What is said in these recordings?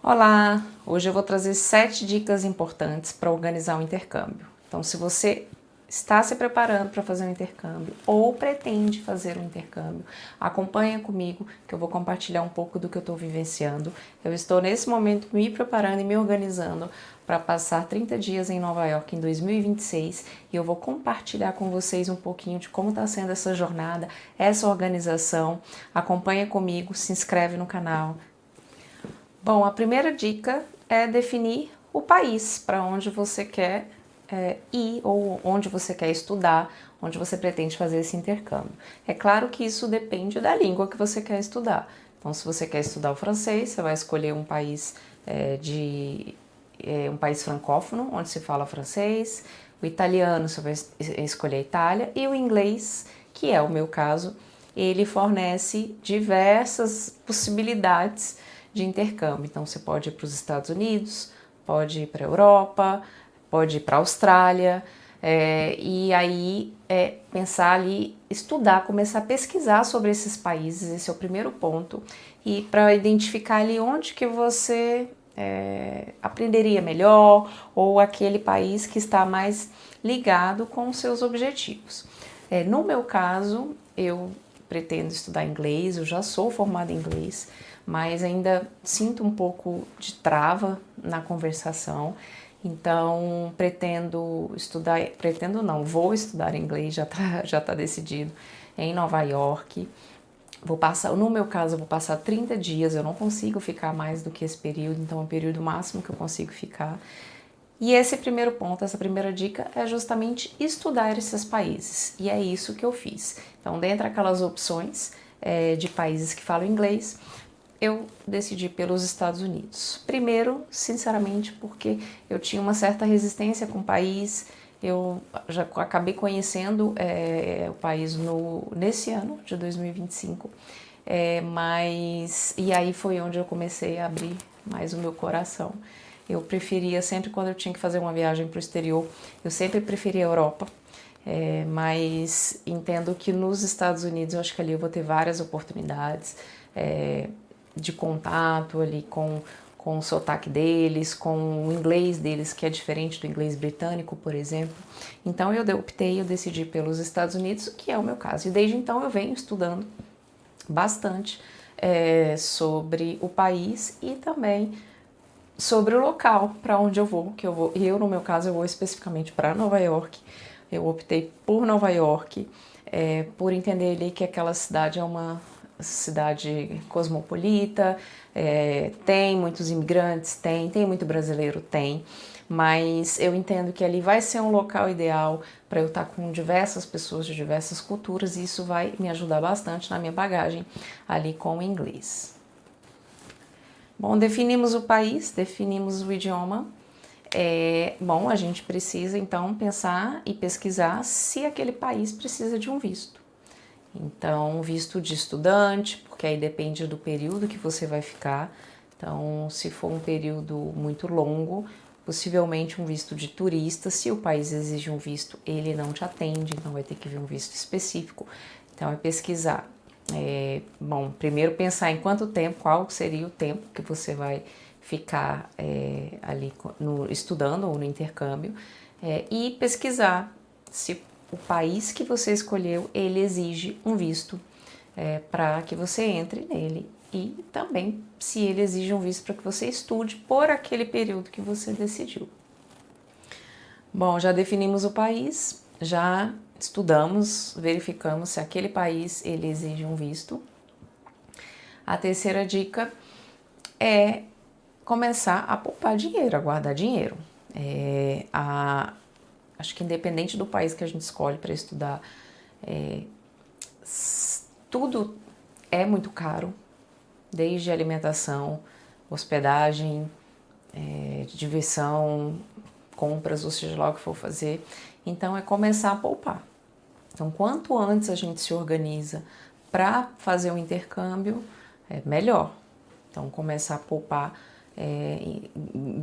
Olá! Hoje eu vou trazer 7 dicas importantes para organizar o intercâmbio. Então, se você está se preparando para fazer um intercâmbio ou pretende fazer um intercâmbio, acompanha comigo que eu vou compartilhar um pouco do que eu estou vivenciando. Eu estou nesse momento me preparando e me organizando para passar 30 dias em Nova York em 2026 e eu vou compartilhar com vocês um pouquinho de como está sendo essa jornada, essa organização. Acompanha comigo, se inscreve no canal. Bom, a primeira dica é definir o país para onde você quer ir ou onde você quer estudar, onde você pretende fazer esse intercâmbio. É claro que isso depende da língua que você quer estudar. Então, se você quer estudar o francês, você vai escolher um país um país francófono, onde se fala francês. O italiano, você vai escolher a Itália. E o inglês, que é o meu caso, ele fornece diversas possibilidades de intercâmbio. Então, você pode ir para os Estados Unidos, pode ir para a Europa, pode ir para a Austrália, e aí pensar ali, estudar, começar a pesquisar sobre esses países, esse é o primeiro ponto, e para identificar ali onde que você aprenderia melhor, ou aquele país que está mais ligado com os seus objetivos. No meu caso, eu pretendo estudar inglês, eu já sou formada em inglês, mas ainda sinto um pouco de trava na conversação, então vou estudar inglês, já tá decidido, em Nova York. No meu caso, eu vou passar 30 dias, eu não consigo ficar mais do que esse período, então é o período máximo que eu consigo ficar. E esse primeiro ponto, essa primeira dica é justamente estudar esses países, e é isso que eu fiz. Então, dentre aquelas opções de países que falam inglês, eu decidi pelos Estados Unidos. Primeiro, sinceramente, porque eu tinha uma certa resistência com o país, eu já acabei conhecendo o país nesse ano de 2025, e aí foi onde eu comecei a abrir mais o meu coração. Eu preferia sempre, quando eu tinha que fazer uma viagem para o exterior, eu sempre preferia a Europa, mas entendo que nos Estados Unidos, eu acho que ali eu vou ter várias oportunidades de contato ali com o sotaque deles, com o inglês deles, que é diferente do inglês britânico, por exemplo. Então eu decidi pelos Estados Unidos, que é o meu caso. E desde então eu venho estudando bastante sobre o país e também sobre o local para onde eu vou, e eu no meu caso eu vou especificamente para Nova York. Eu optei por Nova York, por entender ali que aquela cidade é uma cidade cosmopolita, tem muitos imigrantes, tem muito brasileiro, mas eu entendo que ali vai ser um local ideal para eu estar com diversas pessoas de diversas culturas e isso vai me ajudar bastante na minha bagagem ali com o inglês. Bom, definimos o país, definimos o idioma. Bom, a gente precisa então pensar e pesquisar se aquele país precisa de um visto. Então, visto de estudante, porque aí depende do período que você vai ficar. Então, se for um período muito longo, possivelmente um visto de turista. Se o país exige um visto, ele não te atende, então vai ter que vir um visto específico. Então, é pesquisar. Bom, primeiro pensar em qual seria o tempo que você vai ficar ali estudando ou no intercâmbio, e pesquisar se o país que você escolheu, ele exige um visto para que você entre nele e também se ele exige um visto para que você estude por aquele período que você decidiu. Bom, já definimos o país, já estudamos, verificamos se aquele país ele exige um visto. A terceira dica é começar a poupar dinheiro, a guardar dinheiro. Acho que independente do país que a gente escolhe para estudar, tudo é muito caro, desde alimentação, hospedagem, diversão, compras, ou seja lá o que for fazer. Então é começar a poupar. Então quanto antes a gente se organiza para fazer um intercâmbio, melhor. Então começar a poupar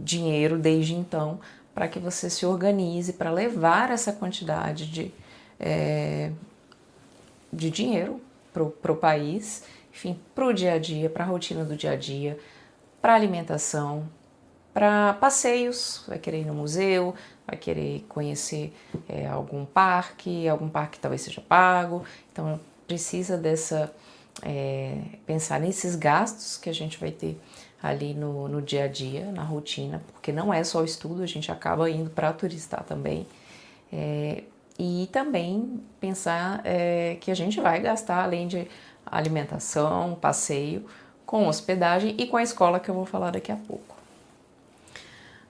dinheiro desde então, para que você se organize para levar essa quantidade de dinheiro para o país, enfim, para o dia a dia, para a rotina do dia a dia, para alimentação, para passeios, vai querer ir no museu, vai querer conhecer algum parque que talvez seja pago, então precisa pensar nesses gastos que a gente vai ter ali no dia a dia, na rotina, porque não é só o estudo, a gente acaba indo para turistar também. E também pensar que a gente vai gastar, além de alimentação, passeio, com hospedagem e com a escola, que eu vou falar daqui a pouco.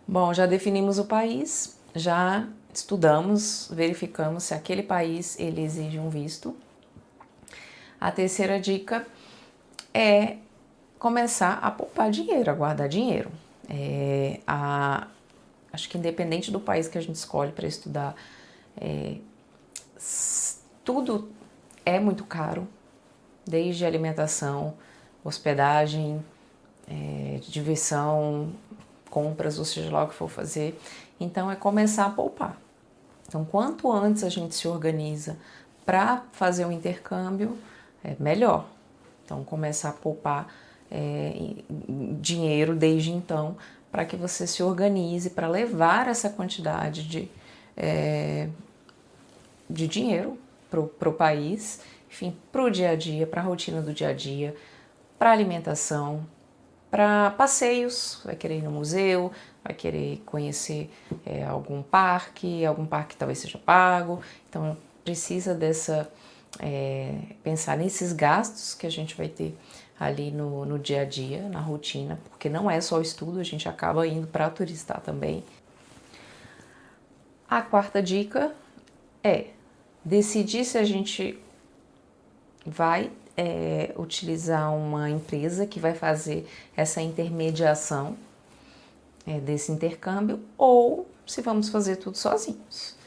Bom, já definimos o país, já estudamos, verificamos se aquele país ele exige um visto. A terceira dica é começar a poupar dinheiro, a guardar dinheiro. Acho que independente do país que a gente escolhe para estudar, tudo é muito caro, desde alimentação, hospedagem, diversão, compras, ou seja lá o que for fazer. Então é começar a poupar. Então quanto antes a gente se organiza para fazer o intercâmbio, melhor. Então começar a poupar dinheiro desde então, para que você se organize para levar essa quantidade de dinheiro para o país, enfim, para o dia a dia, para a rotina do dia a dia, para alimentação, para passeios, vai querer ir no museu, vai querer conhecer algum parque que talvez seja pago, então precisa pensar nesses gastos que a gente vai ter ali no dia a dia, na rotina, porque não é só o estudo, a gente acaba indo para turistar também. A quarta dica é decidir se a gente vai utilizar uma empresa que vai fazer essa intermediação desse intercâmbio ou se vamos fazer tudo sozinhos.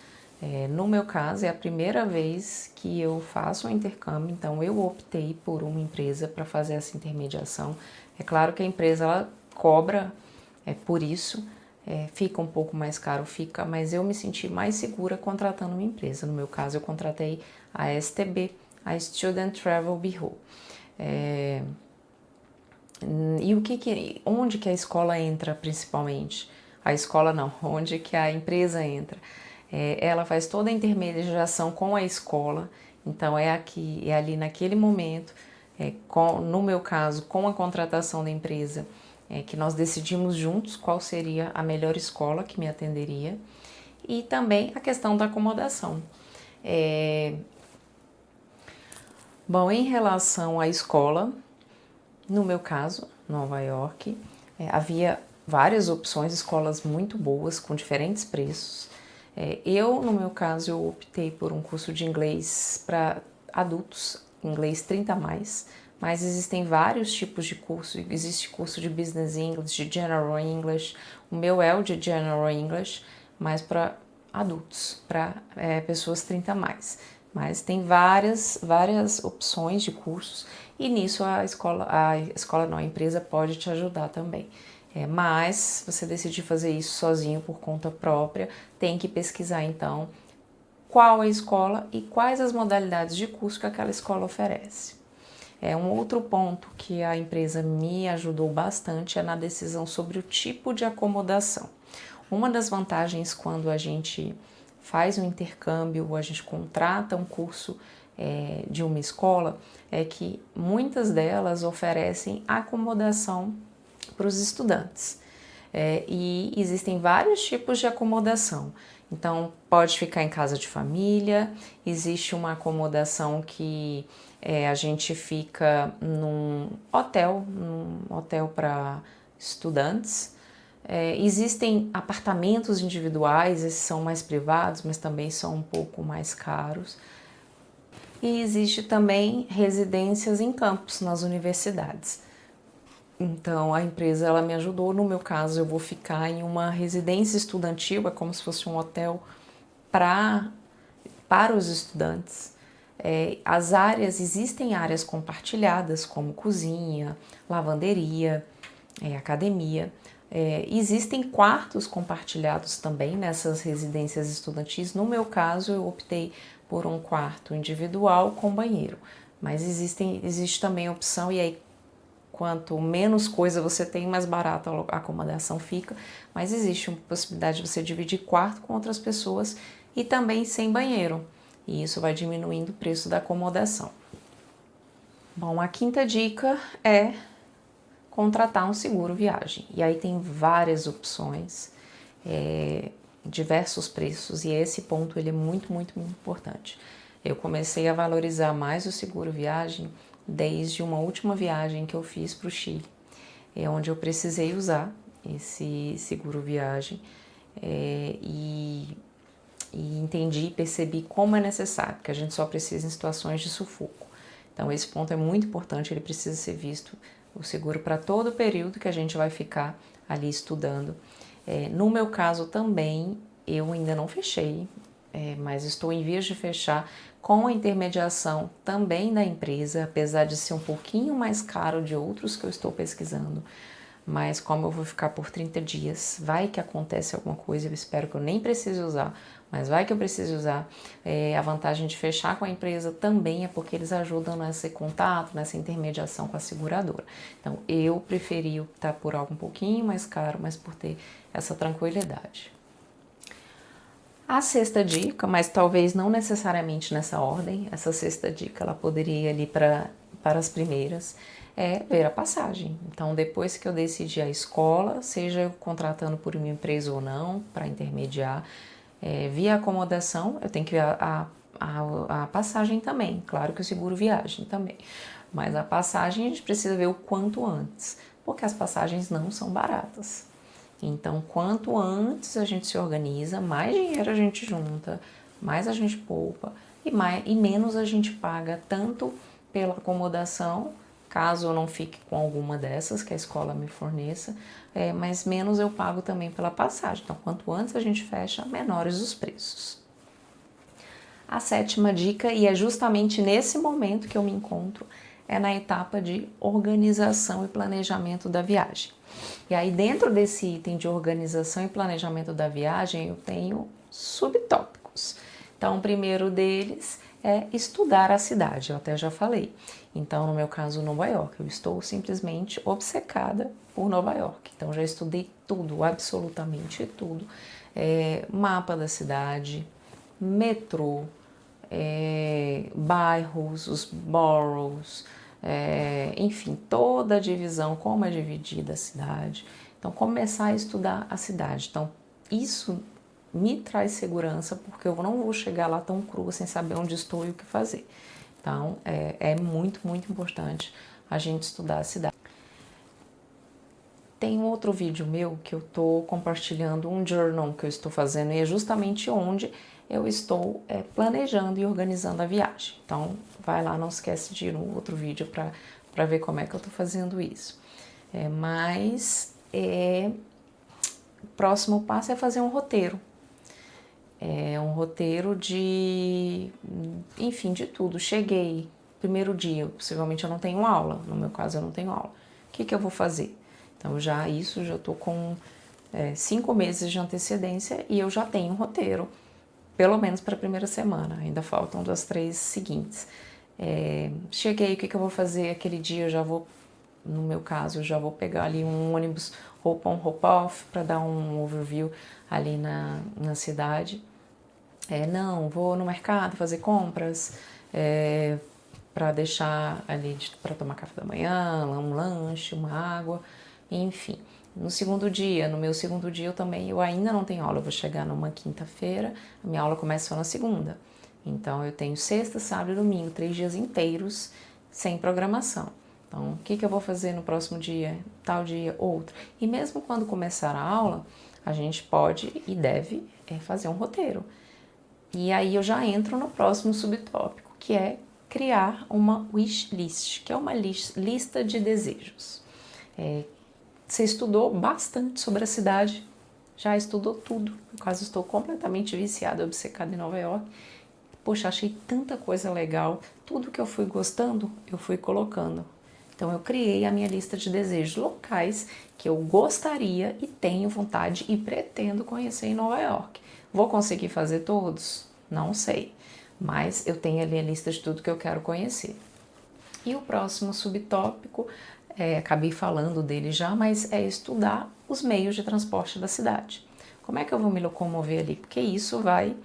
No meu caso, é a primeira vez que eu faço um intercâmbio, então eu optei por uma empresa para fazer essa intermediação. É claro que a empresa ela cobra por isso, fica um pouco mais caro, mas eu me senti mais segura contratando uma empresa. No meu caso, eu contratei a STB, a Student Travel Bureau. E onde que a escola entra principalmente? A escola não, onde que a empresa entra? Ela faz toda a intermediação com a escola, então é ali naquele momento, no meu caso, com a contratação da empresa, que nós decidimos juntos qual seria a melhor escola que me atenderia, e também a questão da acomodação. Bom, em relação à escola, no meu caso, Nova York, havia várias opções, escolas muito boas, com diferentes preços. No meu caso, eu optei por um curso de inglês para adultos, inglês 30+, mas existem vários tipos de curso. Existe curso de Business English, de General English. O meu é o de General English, mas para adultos, para pessoas 30+. Mas tem várias opções de cursos e nisso a empresa pode te ajudar também. Mas se você decidir fazer isso sozinho por conta própria, tem que pesquisar então qual é a escola e quais as modalidades de curso que aquela escola oferece. Um outro ponto que a empresa me ajudou bastante é na decisão sobre o tipo de acomodação. Uma das vantagens quando a gente faz um intercâmbio ou a gente contrata um curso de uma escola é que muitas delas oferecem acomodação para os estudantes. E existem vários tipos de acomodação. Então, pode ficar em casa de família, existe uma acomodação que a gente fica num hotel para estudantes. Existem apartamentos individuais, esses são mais privados, mas também são um pouco mais caros. E existe também residências em campus, nas universidades. Então, a empresa ela me ajudou. No meu caso, eu vou ficar em uma residência estudantil, é como se fosse um hotel para os estudantes. Existem áreas compartilhadas, como cozinha, lavanderia, academia. Existem quartos compartilhados também nessas residências estudantis. No meu caso, eu optei por um quarto individual com banheiro, mas existe também a opção, e aí quanto menos coisa você tem, mais barata a acomodação fica, mas existe uma possibilidade de você dividir quarto com outras pessoas e também sem banheiro, e isso vai diminuindo o preço da acomodação. Bom, a quinta dica é contratar um seguro viagem, e aí tem várias opções, diversos preços, e esse ponto ele é muito, muito, muito importante. Eu comecei a valorizar mais o seguro viagem desde uma última viagem que eu fiz para o Chile, onde eu precisei usar esse seguro viagem e entendi e percebi como é necessário, que a gente só precisa em situações de sufoco. Então esse ponto é muito importante, ele precisa ser visto, o seguro para todo o período que a gente vai ficar ali estudando. No meu caso também, eu ainda não fechei, mas estou em vias de fechar com a intermediação também da empresa, apesar de ser um pouquinho mais caro de outros que eu estou pesquisando, mas como eu vou ficar por 30 dias, vai que acontece alguma coisa, eu espero que eu nem precise usar, mas vai que eu precise usar. A vantagem de fechar com a empresa também é porque eles ajudam nesse contato, nessa intermediação com a seguradora. Então eu preferi optar por algo um pouquinho mais caro, mas por ter essa tranquilidade. A sexta dica, mas talvez não necessariamente nessa ordem, essa sexta dica ela poderia ir ali para as primeiras, é ver a passagem. Então, depois que eu decidi a escola, seja eu contratando por uma empresa ou não, para intermediar, via acomodação, eu tenho que ver a passagem também, claro que o seguro viagem também, mas a passagem a gente precisa ver o quanto antes, porque as passagens não são baratas. Então, quanto antes a gente se organiza, mais dinheiro a gente junta, mais a gente poupa e menos a gente paga tanto pela acomodação, caso eu não fique com alguma dessas que a escola me forneça, mas menos eu pago também pela passagem. Então, quanto antes a gente fecha, menores os preços. A sétima dica, e é justamente nesse momento que eu me encontro, é na etapa de organização e planejamento da viagem. E aí dentro desse item de organização e planejamento da viagem eu tenho subtópicos. Então o primeiro deles é estudar a cidade, eu até já falei. Então no meu caso Nova York, eu estou simplesmente obcecada por Nova York. Então já estudei tudo, absolutamente tudo. Mapa da cidade, metrô, bairros, os boroughs, enfim, toda a divisão, como é dividida a cidade. Então, começar a estudar a cidade. Então, isso me traz segurança, porque eu não vou chegar lá tão crua, sem saber onde estou e o que fazer. Então, é muito, muito importante a gente estudar a cidade. Tem um outro vídeo meu que eu estou compartilhando, um journal que eu estou fazendo, e é justamente onde eu estou planejando e organizando a viagem. Então, vai lá, não esquece de ir no outro vídeo para ver como é que eu estou fazendo isso. O próximo passo é fazer um roteiro. Um roteiro de, enfim, de tudo. Cheguei, primeiro dia, possivelmente eu não tenho aula, no meu caso eu não tenho aula. O que eu vou fazer? Então, já estou com 5 meses de antecedência e eu já tenho um roteiro, pelo menos para a primeira semana, ainda faltam das 3 seguintes. Cheguei, o que eu vou fazer aquele dia? Eu já vou, no meu caso, eu já vou pegar ali um ônibus hop on, hop off, para dar um overview ali na cidade. Não, vou no mercado fazer compras, para deixar ali para tomar café da manhã, um lanche, uma água, enfim. No meu segundo dia eu ainda não tenho aula, eu vou chegar numa quinta-feira, a minha aula começa só na segunda. Então eu tenho sexta, sábado e domingo, 3 dias inteiros sem programação. Então o que eu vou fazer no próximo dia, tal dia, outro. E mesmo quando começar a aula, a gente pode e deve fazer um roteiro. E aí eu já entro no próximo subtópico, que é criar uma wish list, que é uma lista de desejos. Você estudou bastante sobre a cidade, já estudou tudo. Eu quase estou completamente viciada, obcecada em Nova York. Poxa, achei tanta coisa legal. Tudo que eu fui gostando, eu fui colocando. Então eu criei a minha lista de desejos locais que eu gostaria e tenho vontade e pretendo conhecer em Nova York. Vou conseguir fazer todos? Não sei. Mas eu tenho ali a lista de tudo que eu quero conhecer. E o próximo subtópico acabei falando dele já, mas é estudar os meios de transporte da cidade. Como é que eu vou me locomover ali? Porque isso vai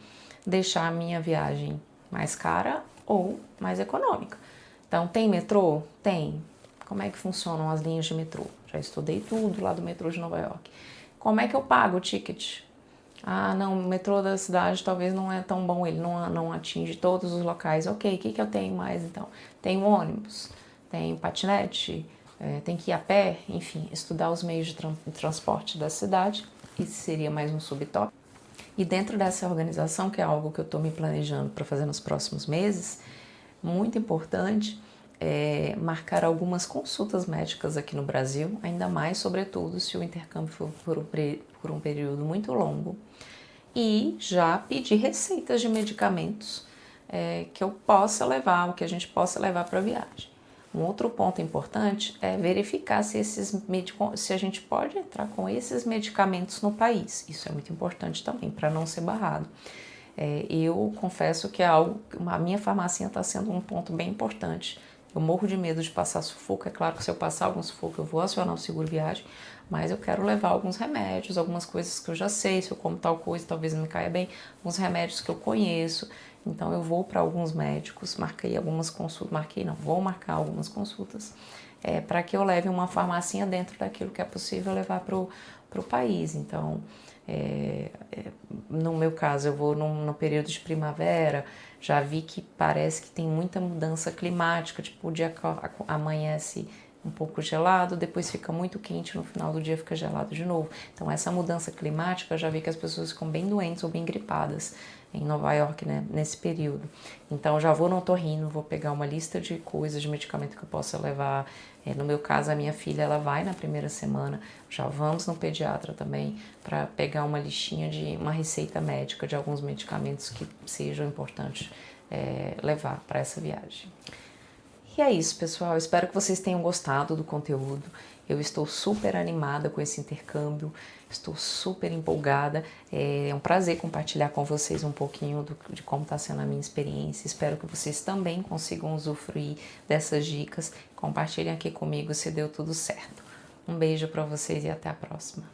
deixar a minha viagem mais cara ou mais econômica. Então, tem metrô? Tem. Como é que funcionam as linhas de metrô? Já estudei tudo lá do metrô de Nova York. Como é que eu pago o ticket? Ah, não, o metrô da cidade talvez não é tão bom, ele não atinge todos os locais. Ok, o que eu tenho mais então? Tem ônibus, tem patinete, tem que ir a pé, enfim, estudar os meios de transporte da cidade. Isso seria mais um subtópico. E dentro dessa organização, que é algo que eu estou me planejando para fazer nos próximos meses, muito importante marcar algumas consultas médicas aqui no Brasil, ainda mais, sobretudo, se o intercâmbio for por um período muito longo, e já pedir receitas de medicamentos que eu possa levar, o que a gente possa levar para a viagem. Um outro ponto importante é verificar se a gente pode entrar com esses medicamentos no país. Isso é muito importante também, para não ser barrado. Eu confesso que a minha farmacinha está sendo um ponto bem importante. Eu morro de medo de passar sufoco. É claro que se eu passar algum sufoco, eu vou acionar o seguro viagem, mas eu quero levar alguns remédios, algumas coisas que eu já sei, se eu como tal coisa, talvez não me caia bem, alguns remédios que eu conheço. Então eu vou para alguns médicos, vou marcar algumas consultas para que eu leve uma farmacinha dentro daquilo que é possível levar para o país. Então, no meu caso, eu vou no período de primavera, já vi que parece que tem muita mudança climática, tipo o dia amanhece um pouco gelado, depois fica muito quente, no final do dia fica gelado de novo. Então essa mudança climática, eu já vi que as pessoas ficam bem doentes ou bem gripadas em Nova York, né, nesse período. Então já vou no otorrino, vou pegar uma lista de coisas, de medicamento que eu possa levar. No meu caso, a minha filha, ela vai na primeira semana, já vamos no pediatra também para pegar uma listinha de uma receita médica de alguns medicamentos que sejam importantes levar para essa viagem. E é isso, pessoal. Eu espero que vocês tenham gostado do conteúdo. Eu estou super animada com esse intercâmbio, estou super empolgada. É um prazer compartilhar com vocês um pouquinho de como está sendo a minha experiência. Espero que vocês também consigam usufruir dessas dicas. Compartilhem aqui comigo se deu tudo certo. Um beijo para vocês e até a próxima.